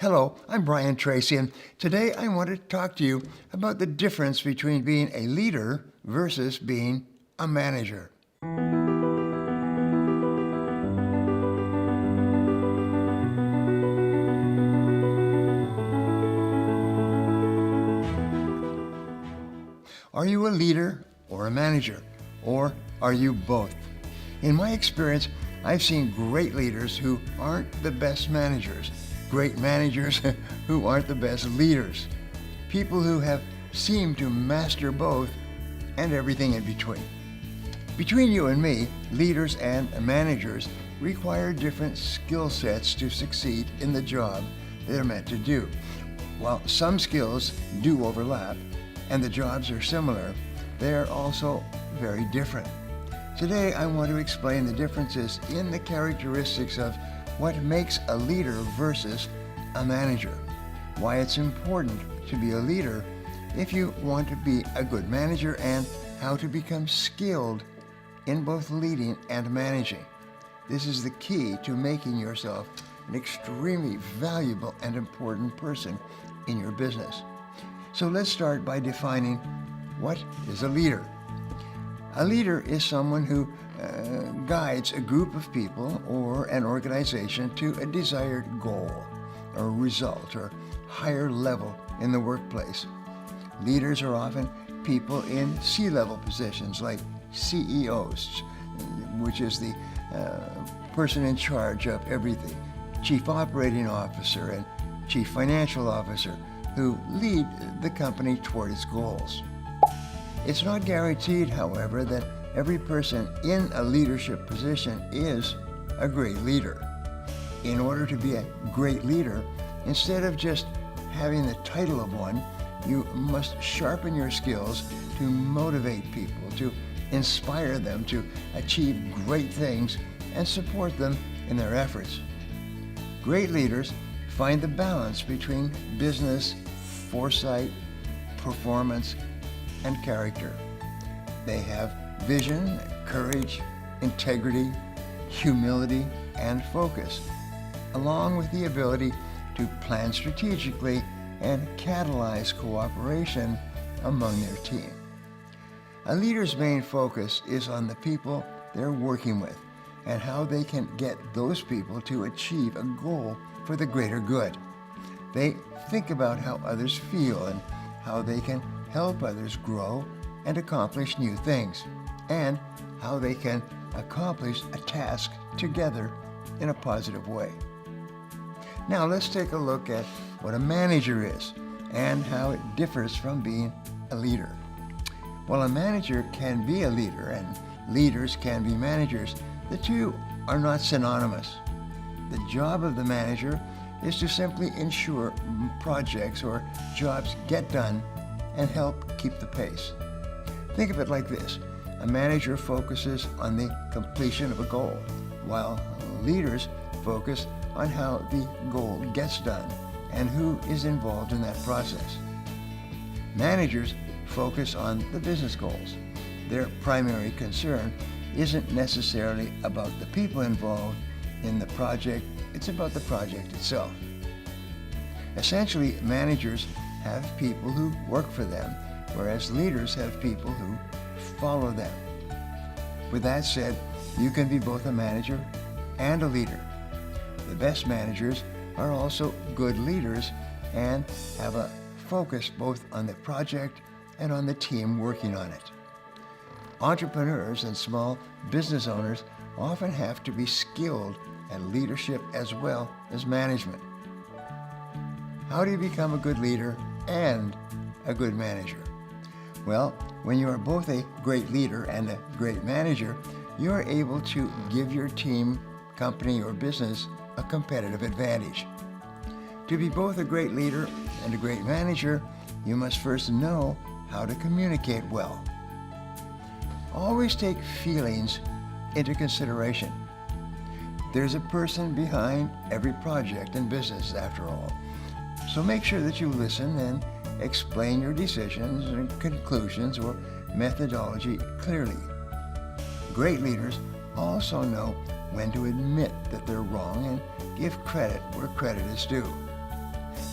Hello, I'm Brian Tracy, and today I want to talk to you about the difference between being a leader versus being a manager. Are you a leader or a manager? Or are you both? In my experience, I've seen great leaders who aren't the best managers, great managers who aren't the best leaders, people who have seemed to master both and everything in between. Between you and me, leaders and managers require different skill sets to succeed in the job they're meant to do. While some skills do overlap and the jobs are similar, they are also very different. Today, I want to explain the differences in the characteristics of what makes a leader versus a manager, why it's important to be a leader if you want to be a good manager, and how to become skilled in both leading and managing. This is the key to making yourself an extremely valuable and important person in your business. So let's start by defining what is a leader. A leader is someone who guides a group of people or an organization to a desired goal or result or higher level in the workplace. Leaders are often people in C-level positions like CEOs, which is the person in charge of everything, Chief Operating Officer and Chief Financial Officer, who lead the company toward its goals. It's not guaranteed, however, that every person in a leadership position is a great leader. In order to be a great leader, instead of just having the title of one, you must sharpen your skills to motivate people, to inspire them to achieve great things and support them in their efforts. Great leaders find the balance between business, foresight, performance, and character. They have vision, courage, integrity, humility, and focus, along with the ability to plan strategically and catalyze cooperation among their team. A leader's main focus is on the people they're working with and how they can get those people to achieve a goal for the greater good. They think about how others feel and how they can help others grow and accomplish new things, and how they can accomplish a task together in a positive way. Now let's take a look at what a manager is and how it differs from being a leader. While a manager can be a leader and leaders can be managers, the two are not synonymous. The job of the manager is to simply ensure projects or jobs get done and help keep the pace. Think of it like this. A manager focuses on the completion of a goal, while leaders focus on how the goal gets done and who is involved in that process. Managers focus on the business goals. Their primary concern isn't necessarily about the people involved in the project, it's about the project itself. Essentially, managers have people who work for them, whereas leaders have people who follow them. With that said, you can be both a manager and a leader. The best managers are also good leaders and have a focus both on the project and on the team working on it. Entrepreneurs and small business owners often have to be skilled at leadership as well as management. How do you become a good leader and a good manager? Well, when you are both a great leader and a great manager, you are able to give your team, company, or business a competitive advantage. To be both a great leader and a great manager, you must first know how to communicate well. Always take feelings into consideration. There's a person behind every project and business, after all. So make sure that you listen and explain your decisions and conclusions or methodology clearly. Great leaders also know when to admit that they're wrong and give credit where credit is due.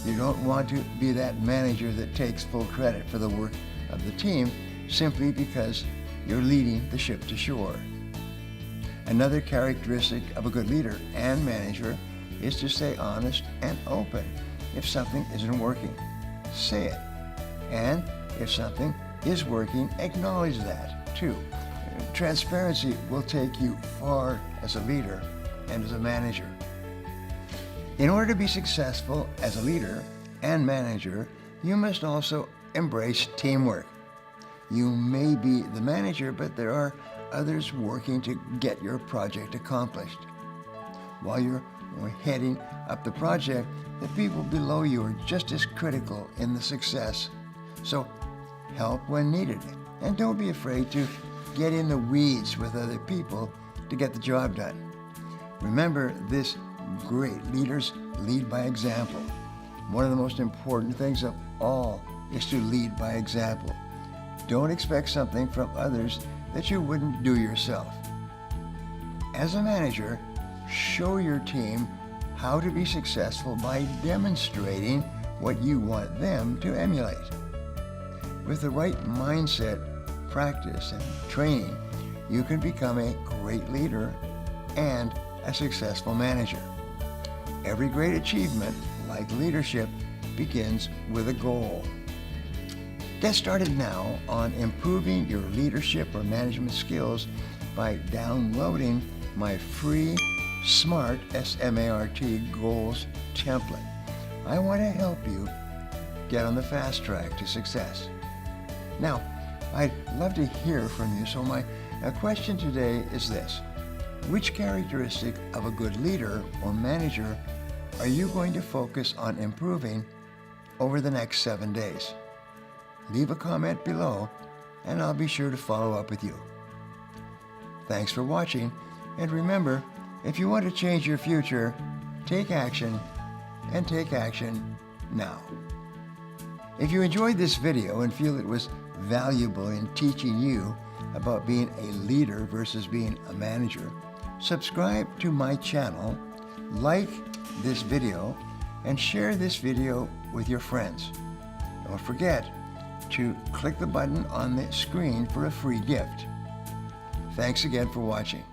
You don't want to be that manager that takes full credit for the work of the team simply because you're leading the ship to shore. Another characteristic of a good leader and manager is to stay honest and open. If something isn't working, say it. And if something is working, acknowledge that too. Transparency will take you far as a leader and as a manager. In order to be successful as a leader and manager, you must also embrace teamwork. You may be the manager, but there are others working to get your project accomplished. While you're heading up the project, the people below you are just as critical in the success. So help when needed, and don't be afraid to get in the weeds with other people to get the job done. Remember this, great leaders lead by example. One of the most important things of all is to lead by example. Don't expect something from others that you wouldn't do yourself. As a manager, show your team how to be successful by demonstrating what you want them to emulate. With the right mindset, practice, and training, you can become a great leader and a successful manager. Every great achievement, like leadership, begins with a goal. Get started now on improving your leadership or management skills by downloading my free SMART, S-M-A-R-T, goals template. I want to help you get on the fast track to success. Now, I'd love to hear from you, so my question today is this. Which characteristic of a good leader or manager are you going to focus on improving over the next 7 days? Leave a comment below, and I'll be sure to follow up with you. Thanks for watching, and remember, if you want to change your future, take action, and take action now. If you enjoyed this video and feel it was valuable in teaching you about being a leader versus being a manager, subscribe to my channel, like this video, and share this video with your friends. Don't forget to click the button on the screen for a free gift. Thanks again for watching.